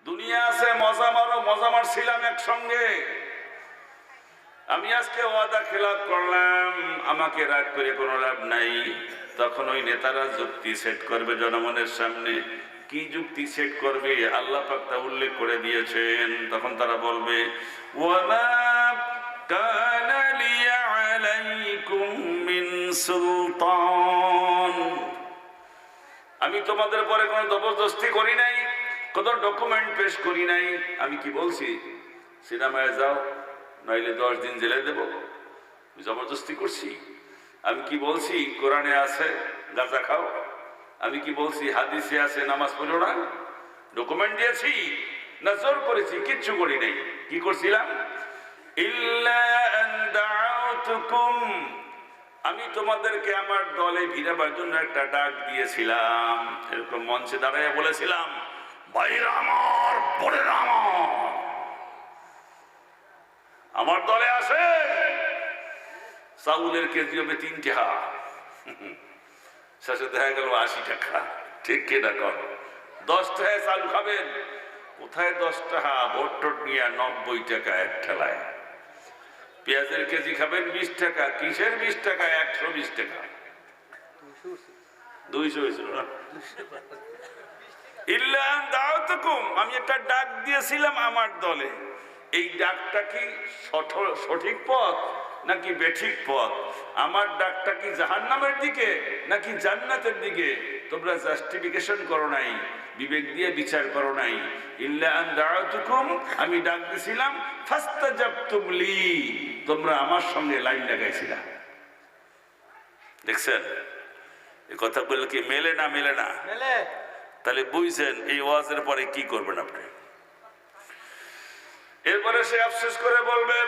দুনিয়া আছে, মজা মারো, মজা মারছিলাম একসঙ্গে। আমি আজকে ওয়াদা খেলাপ করলাম, আমাকে রাগ করে কোনো লাভ নাই। তখন ওই নেতারা যুক্তি সেট করবে জনগণের সামনে। কি যুক্তি সেট করবে আল্লাহ পাক তা উল্লেখ করে দিয়েছেন। তখন তারা বলবে ওয়ামা কানা লিয়া আলাইকুম মিন সুলতান, আমি তোমাদের পরে কোনো জবরদস্তি করি নাই, কোনো ডকুমেন্ট পেশ করি নাই। আমি কি বলছি সিনেমায় যাও নইলে 10 দিন জেলে দেব? জবরদস্তি করছি? আমি কি বলছি কোরআনে আছে গাঁজা খাও? আমি কি বলছি হাদিসে আছে নামাজ পড়ো না? ডকুমেন্ট দিয়েছি না জোর করেছি? কিচ্ছু করি নাই। কি করছিলাম? ইল্লা আন দাউতুকুম, আমি তোমাদেরকে আমার দলে ভিড়াবার জন্য একটা ডাক দিয়েছিলাম। এরকম মঞ্চে দাঁড়ায় বলেছিলাম, ভাইরা আমার, বোনেরা আমার দলে আসে। চাউলের কেজি হবে 3 টাকা, শেষে দেখা গেল 80 টাকা। ঠিক কিনা কর? 10 টাকায় চাল খাবেন? কোথায় 10 টাকা? ভোট টোট নিয়ে 90 টাকা এক ঠেলায়। পেঁয়াজের কেজি খাবেন 20 টাকা। কিসের 20 টাকা? 120 টাকা। 200 হয়েছিল না? ইল্লা আন দাউতুকুম, আমি একটা ডাক দিয়েছিলাম আমার দলে। এই ডাকটা কি সঠিক পথ নাকি বেঠিক পথ? আমার ডাকটা কি জাহান্নামের দিকে নাকি জান্নাতের দিকে? তোমরা জাস্টিফিকেশন করো নাই, বিবেক দিয়ে বিচার করো নাই। ইল্লা আন দাউতুকুম, আমি ডাক দিছিলাম, ফাস্তাজাবতুম লি, তোমরা আমার সঙ্গে লাইন লাগাইছিলা। দেখছেন এই কথাগুলো কি মেলে না মেলে না? মেলে। তাহলে বুঝছেন এই ওয়াজের পরে কি করবেন আপনি? এরপরে সে আফসোস করে বলবে,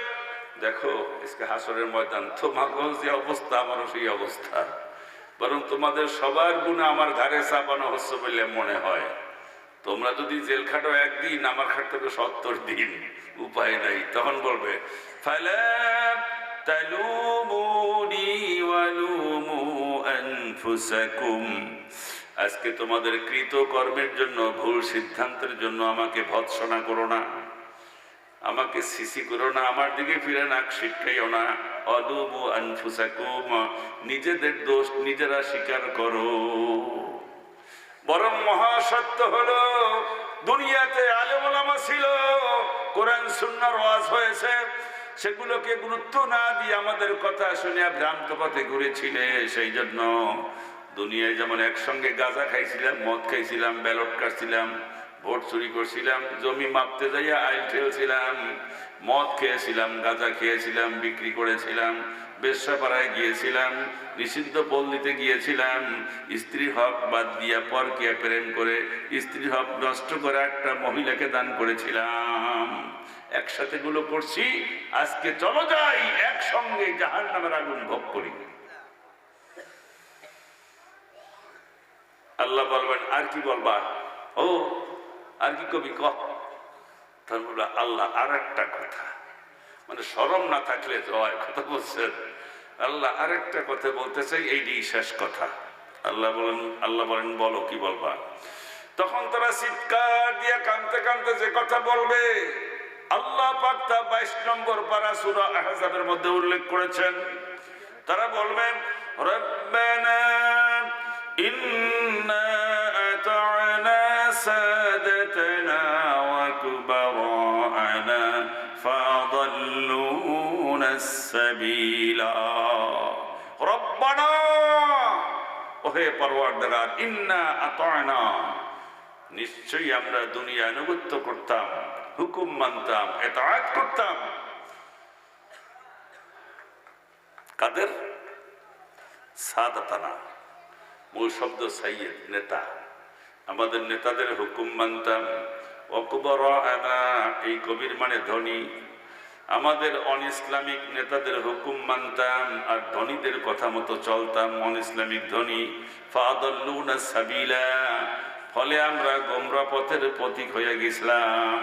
দেখো আজকে হাসরের ময়দান, তোমাকেও যে অবস্থা আমারও সেই অবস্থা, বরং তোমাদের সবার গুণে আমার ঘাড়ে চাপানো হচ্ছে বলে মনে হয়। তোমরা যদি জেল খাটো 1 দিন, আমার খাটতে হবে 70 দিন, উপায় নাই। তখন বলবে ফালা তালুমুনি ওয়ালুমু আনফুসাকুম, আজকে তোমাদের কৃত কর্মের জন্য, ভুল সিদ্ধান্তের জন্য আমাকে ভৎসনা করো না, আমাকে সিসি করো না, আমার দিকে ফিরে নাক শিক্ষাইও না। অলুমু আনফুসাকুম, নিজেদের দোষ নিজেরা স্বীকার করো। বরং মহাসত্য হলো দুনিয়াতে আলেম ওলামা ছিল, কোরআন সুন্নাহর ওয়াজ হয়েছে, সেগুলোকে গুরুত্ব না দিয়ে আমাদের কথা শুনে ভ্রান্ত পথে ঘুরেছিলে। সেই জন্য দুনিয়ায় যেমন একসঙ্গে গাঁজা খাইছিলাম, মদ খাইছিলাম, ব্যালট কাটছিলাম, ভোট চুরি করছিলাম, জমি মাপতে যাইয়া আইল ঠেলছিলাম, মদ খেয়েছিলাম, গাঁজা খেয়েছিলাম, বিক্রি করেছিলাম, বেশ্যাপাড়ায় গিয়েছিলাম, নিষিদ্ধ পল্লীতে গিয়েছিলাম, স্ত্রীর হক বাদ দিয়া পরকীয়া প্রেম করে স্ত্রীর হক নষ্ট করে একটা মহিলাকে দান করেছিলাম। একসাথে গুলো করছি। আজকে চলো যাই একসঙ্গে জাহান্নামের আগুন ভোগ করি। আল্লাহ বলবেন আর কি বলবা? ও আর কি কবি কহ? তখন বলবে আল্লাহ আর একটা কথা, মানে শরম না থাকলে তো হয়, কথা বলছেন। আল্লাহ আরেকটা কথা বলতে চাই, এইটাই শেষ কথা। আল্লাহ বলেন বলো কি বলবা? তখন তারা চিৎকার দিয়ে কাঁদতে কাঁদতে যে কথা বলবে, আল্লাহ পাক তা 22 নম্বর পারা সূরা আহজাবের মধ্যে উল্লেখ করেছেন। তারা বলবেন রব্বানা ইন্না আতা'না সাদাতানা ওয়া কুবারা'না ফাআদাল্লুনা আস-সাবিলা। রব্বানা, ওহে পরওয়ারদিগার, ইন্না আতা'না, নিশ্চয়ই আমরা দুনিয়া আনুগত্য করতাম, হুকুম মানতাম, ইতাআত করতাম। কাদের? সাদাতানা, মূল শব্দ সাইয়্যিদ, নেতা। আমাদের নেতাদের হুকুম মানতাম। ওয়াকুবারা'না, এই কবির মানে ধনী। আমাদের অন ইসলামিক নেতাদের হুকুম মানতাম আর ধনীদের কথা মতো চলতাম, অন ইসলামিক ধনী। ফাআদাল্লুনা সাবিলা, ফলে আমরা গোমরা পথের পথিক হয়ে গেছিলাম।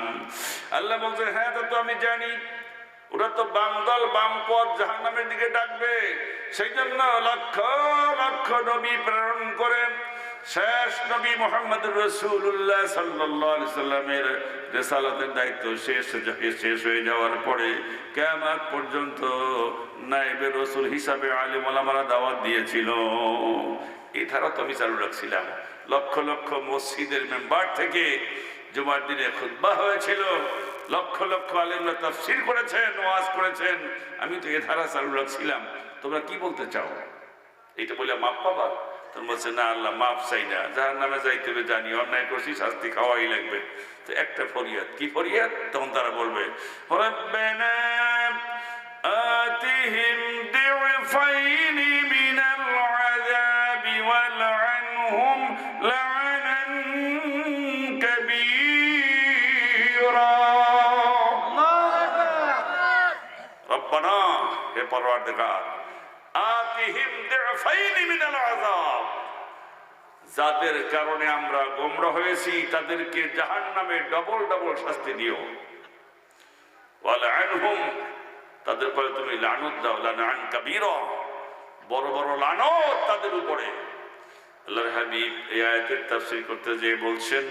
আল্লাহ বলছে হ্যাঁ তা তো আমি জানি, ওরা তো বাম দল, বাম পথ, জাহান্নামের দিকে ডাকবে। সেই জন্য লক্ষ লক্ষ নবী প্রেরণ করে শেষ নবী মুহাম্মদুর রাসূলুল্লাহ সাল্লাল্লাহু আলাইহি সাল্লামের রিসালাতের দায়িত্ব শেষ হয়ে যাওয়ার পরে কিয়ামত পর্যন্ত নায়েবে রাসূল হিসাবে আলেম ওলামারা দাওয়াত দিয়েছিল। এই ধারা তো আমি চালু রাখছিলাম। লক্ষ লক্ষ মসজিদের মেম্বার থেকে জুমার দিনে খুতবা হয়েছিল, লক্ষ লক্ষ আলেমরা তাফসীর করেছেন, ওয়াজ করেছেন। আমি তো এ ধারা চালু রাখছিলাম। তোমরা কি বলতে চাও? এটা বলে মাপ পাবা? তোমরা বলছে না আল্লাহ মাপ চাই না, জাহান্নামে যাইতে হবে জানি, অন্যায় করছি, শাস্তি খাওয়াই লাগবে। তো একটা ফরিয়াদ, কি ফরিয়াদ? তখন তারা বলবে রব্বানা আতিহিম দি'ফাইনি মিনাল আযাবি ওয়ালআনহুম লা'নান কাবীরা। রব্বানা, হে পরওয়ারদিগার, আতিহিম দি'ফাইনি মিনাল আযাব, যাদের কারণে আমরা গোমরা হয়েছি তাদেরকে জাহান্নামে ডবল ডবল শাস্তি দিও। ওয়ালআনহুম, তাদের পরে তুমি লানত দাও, লানান কাবীরা, বড় বড় লানত তাদের উপরে। আল্লাহর হাবিব এই আয়াতের তাফসীর করতে যেয়ে বলছেন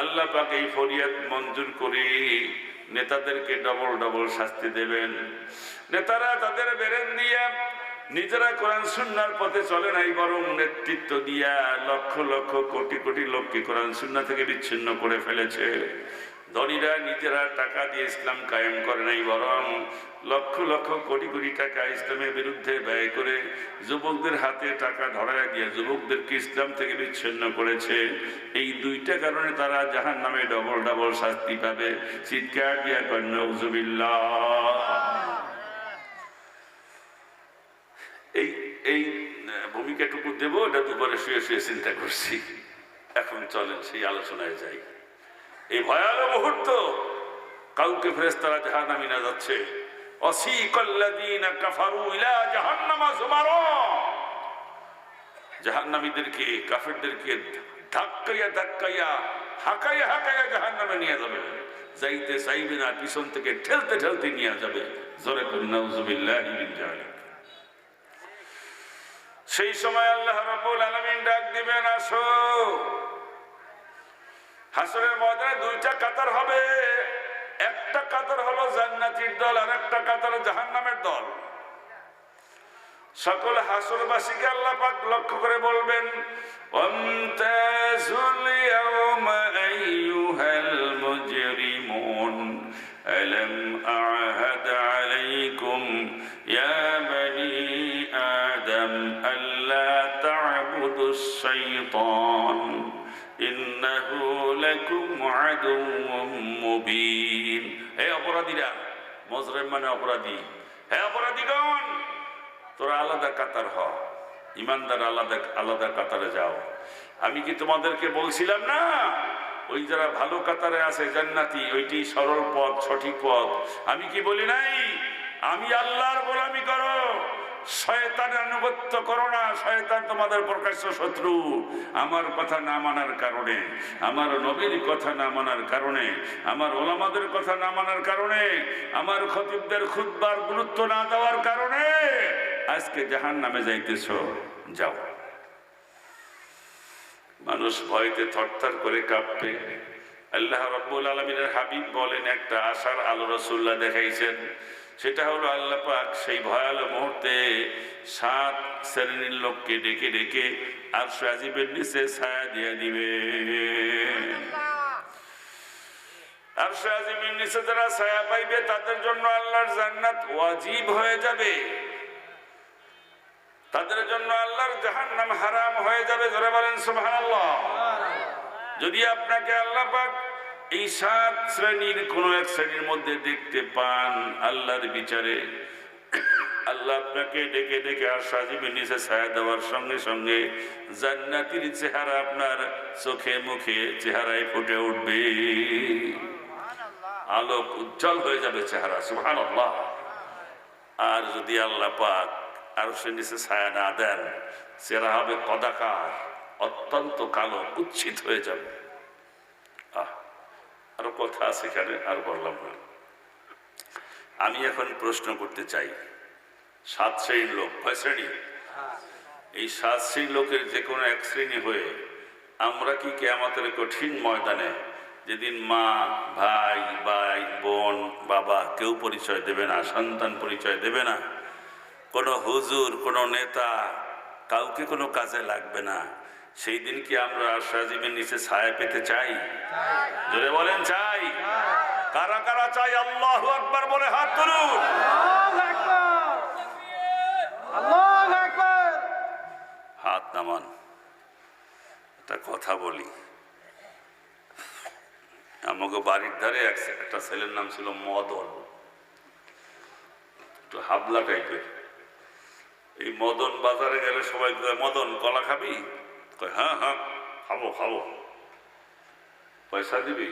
আল্লাহ পাক এই ফরিয়াদ মঞ্জুর করে নেতাদেরকে ডবল ডবল শাস্তি দেবেন। নেতারা তাদের বেরেন দিয়া নিজেরা কোরআন সুন্নাহর পথে চলে নাই, বরং নেতৃত্ব দিয়া লক্ষ লক্ষ কোটি কোটি লোককে কোরআন সুন্নাহ থেকে বিচ্ছিন্ন করে ফেলেছে। ধনীরা নিজেরা টাকা দিয়ে ইসলাম কায়েম করে নাই, বরং লক্ষ লক্ষ কোটি কোটি টাকা ইসলামের বিরুদ্ধে ব্যয় করে যুবকদের হাতে টাকা ধরায় দিয়ে যুবকদেরকে ইসলাম থেকে বিচ্ছিন্ন করেছে। এই দুইটা কারণে তারা জাহান্নামে ডবল ডবল শাস্তি পাবে। চিৎকার দিয়া কয় নাউযুবিল্লাহ। এই ভূমিকাটুকু দেব, এটা দুপুরে শুয়ে শুয়ে চিন্তা করছি। এখন চলেন সেই আলোচনায় যাই। এই ভয়াবহ মুহূর্ত, কাউকে ফেরেশতারা জাহান্নামে নিয়ে যাচ্ছে। ওয়াসিকাল্লাযীনা কাফারু ইলা জাহান্নামা যুমারা, জাহান্নামীদেরকে, কাফেরদেরকে ধাক্কাইয়া ধাক্কাইয়া হাঁকাইয়া হাঁকাইয়া জাহান্নামে নিয়ে যাবে। যাইতে চাইবে না, পিছন থেকে ঠেলতে ঠেলতে নিয়ে যাবে। জোরে করে নাউযুবিল্লাহি মিন যালিক। সেই সময় আল্লাহ রাব্বুল আলামিন ডাক দিবেন, আসো। হাসরের ময়দানে দুইটা কাতার হবে। একটা কাতার হলো জান্নাতীর দল, আর একটা কাতার জাহান্নামের দল। সকল হাসরবাসীকে আল্লাহ পাক লক্ষ্য করে বলবেন, ওয়ামতাজুল ইয়াওমা আইয়ুহাল মুজরিমুন আলাম আ'হাদ আলাইকুম ইয়া বানি আদম আল্লা তা'বুদুশ শাইতান ইন্নাহু লাকুম আদুউম মুবিন। হে অপরাধীরা, মুজরিম মানে অপরাধী, হে অপরাধীগণ, তোরা আলাদা কাতার হ, ইমানদার আলাদা আলাদা কাতারে যাও। আমি কি তোমাদেরকে বলছিলাম না, ওই যারা ভালো কাতারে আছে জান্নাতি, ওইটি সরল পথ, সঠিক পথ? আমি কি বলি নাই? আমি আল্লাহর গোলামি করো, শয়তানের আনুগত্য করো না। শয়তান তোমাদের প্রকাশ্য শত্রু। আমার কথা না মানার কারণে, আমার নবীর কথা না মানার কারণে, আমার ওলামাদের কথা না মানার কারণে, আমার খতিবদের খুতবার গুরুত্ব না দেওয়ার কারণে আজকে জাহান্নামে যাইতেছ। যাও। মানুষ ভয়তে থরথর করে কাঁপবে। আল্লাহ রাব্বুল আলামিনের হাবিব বলেন, একটা আশার আলো রাসূলুল্লাহ দেখাইছেন। সেটা হলো আল্লাহ পাক সেই ভয়াল মুহূর্তে 7 শ্রেণীর লোককে ডেকে ডেকে আরশে আজিমের নিচে ছায়া দিয়ে দিবে। আরশে আজিমের নিচে যারা ছায়া পাইবে তাদের জন্য আল্লাহর জান্নাত ওয়াজিব হয়ে যাবে, তাদের জন্য আল্লাহর জাহান্নাম হারাম হয়ে যাবে। জোরে বলেন সুবহানাল্লাহ। যদি আপনাকে আল্লাহ পাক এই 7 শ্রেণীর কোন এক শ্রেণীর মধ্যে দেখতে পান, আল্লাহর বিচারে আল্লাহ আপনাকে ডেকে ডেকে আরশে আজিমের নিচে ছায়া দেওয়ার সঙ্গে সঙ্গে জান্নাতীর চেহারা আপনার চোখে মুখে চেহারায় ফুটে উঠবে, আলোক উজ্জ্বল হয়ে যাবে চেহারা। সুবহানাল্লাহ। আর যদি আল্লাহ পাক আরশের নিচে ছায়া না দেন, চেহারা হবে কদাকার, অত্যন্ত কালো, কুৎসিত হয়ে যাবে। আরো কথা আছে এখানে, আর বললাম না। আমি এখন প্রশ্ন করতে চাই, 7 শ্রেণীর লোক, কয় শ্রেণী? এই 7 শ্রেণীর লোকের যে কোনো এক শ্রেণী হয়ে আমরা কি কিয়ামতের কঠিন ময়দানে, যেদিন মা, ভাই, ভাই, বোন, বাবা কেউ পরিচয় দেবে না, সন্তান পরিচয় দেবে না, কোনো হুজুর, কোনো নেতা কাউকে কোনো কাজে লাগবে না, সেই দিন কি আমরা আরশ-এর নিচে ছায়া পেতে চাই? জোরে বলেন চাই? কারা কারা চাই? আল্লাহু আকবার বলে হাত তুলুন। হাত নামান। একটা কথা বলি, আমাকে বাড়ির ধারে একটা ছেলের নাম ছিল মদন, একটু হাবলা টাইপের। এই মদন বাজারে গেলে সবাই মদন কলা খাবি? কয় হ্যাঁ হ্যাঁ খাবো খাবো। পয়সা দিবি?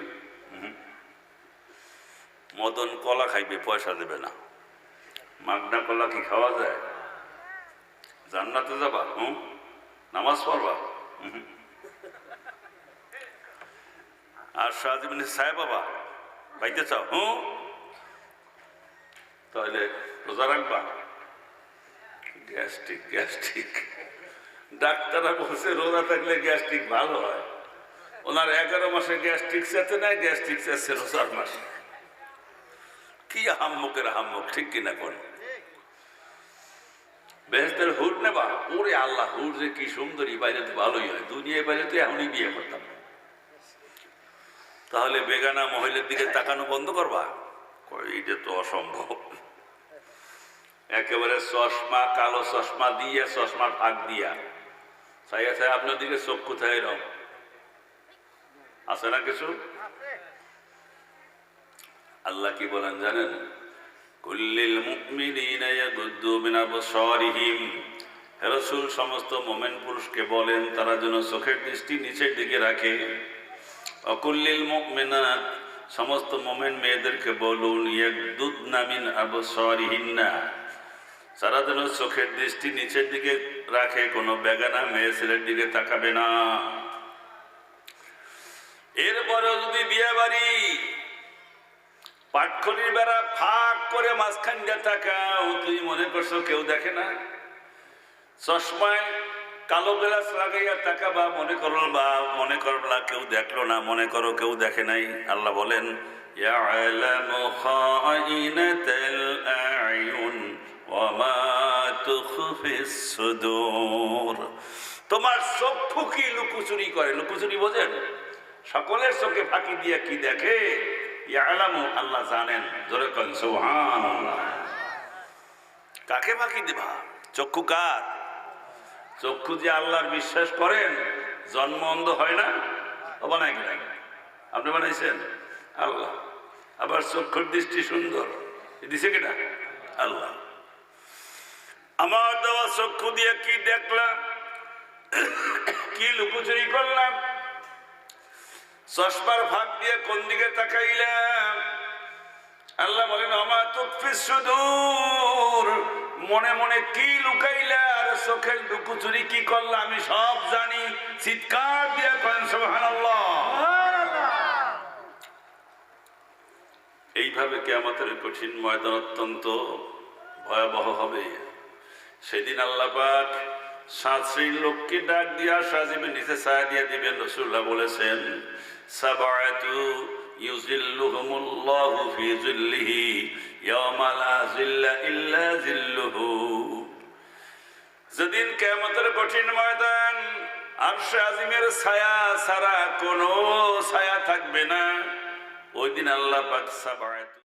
মদন কলা খাইবে, পয়সা দেবে না। মাগনা কলা কি খাওয়া যায়? জান্নাতে যাবা? নামাজ পড়বা? আর শাহজিবিন সাহেব বাবা পাইতে চাও? তাহলে রোজা রাখবা? Gastric gastric. ডাক্তাররা বলছে রোজা থাকলে গ্যাস্ট্রিক ভালো হয়। ওনার 11 মাসে গ্যাস্ট্রিক চেতে নেয়, গ্যাস্ট্রিক চেচ্ছে রোজার মাসে। কি আহাম্মকের আহাম্মক, ঠিক কিনা করে? বেহেশতের হুর নেবা? ওরে আল্লাহ, হুর যে কি সুন্দরী, বাইরে তো ভালোই হয়। দুনিয়ায় বাইরে তো এখনই বিয়ে করতাম। তাহলে বেগানা মহিলার দিকে তাকানো বন্ধ করবা? এটা তো অসম্ভব। একেবারে চশমা, কালো চশমা দিয়ে, চশমার ফাঁক দিয়া চাইয়া চাই আপনার দিকে চোখ কোথায় এরম আছে না কিছু? আল্লাহ কি বলেন জানেন? কুল্লিল মুমিনিনা ইয়াগুদ্দু মিন আবসারিহিম, হে রাসূল সমস্ত মুমিন পুরুষকে বলেন তারা যেন চোখের দৃষ্টি নিচের দিকে রাখে। অকুল্লিল মুমিনাত, সমস্ত মুমিন মেয়েদেরকে বলুন ইয়াগুদ্দুনা মিন আবসারিহিন্না, তারা যেন চোখের দৃষ্টি নিচের দিকে রাখে, কোনো বেগানা মেয়ে ছেলের দিকে তাকাবে না। এরপরেও যদি বিয়ে বাড়ি পাটখনির বেড়া ফাঁক করে মাঝখান দিয়ে তাকাও, তুই মনে করছো কেউ দেখে না? চশমায় কালো গ্লাস লাগাইয়া তাকাবা, মনে করলা কেউ দেখলো না, মনে করো কেউ দেখে নাই। আল্লাহ বলেন ইয়ালামু খাইনাতাল আ'য়ুন ওয়া মা তুখফিস সুদূর, তোমার চক্ষু কি লুকোচুরি করে? লুকোচুরি বোঝেন? সকলের চোখে ফাঁকি দিয়ে কি দেখে? ইয়ালামু, আল্লাহ জানেন। জোরে কন সুবহানাল্লাহ। কাকে ফাঁকি দিবা? চক্ষু কার? চক্ষু যে আল্লাহর বিশ্বাস করেন, জন্ম অন্ধ হয় না, বানায় কিনা? আপনি বানাইছেন? আল্লাহ। আবার চক্ষুর দৃষ্টি সুন্দর দিছে কিনা? আল্লাহ। আমার দেওয়া চক্ষু দিয়ে কি দেখলাম, কি লুকোচুরি করলাম? চশমার ফাঁক দিয়ে কোন দিকে তাকাইলাম? আল্লাহ বলেন আমা তুকফিস সুদূর, মনে মনে কি লুকাইলা আর চোখের লুকোচুরি কি করলা আমি সব জানি। চিৎকার দিয়ে করেন সুবহানাল্লাহ। এইভাবে কিয়ামতের কঠিন ময়দান অত্যন্ত ভয়াবহ হবে। সেদিন আল্লাহ পাক 7 শ্রেণীর লোককে ডাক দিয়া আরশ-এর নিচে ছায়া দিয়ে দিবেন। রাসূলুল্লাহ বলেছেন সাবআতু ইউজিল্লুহুমুল্লাহু ফি জিল্লিহি ইয়াওমা লা জিল্লা ইল্লা জিল্লুহু। যেদিন কিয়ামতের কঠিন ময়দান, আরশ-এর ছায়া ছাড়া কোনো ছায়া থাকবে না, ওই দিন আল্লাহ পাক সাবআতু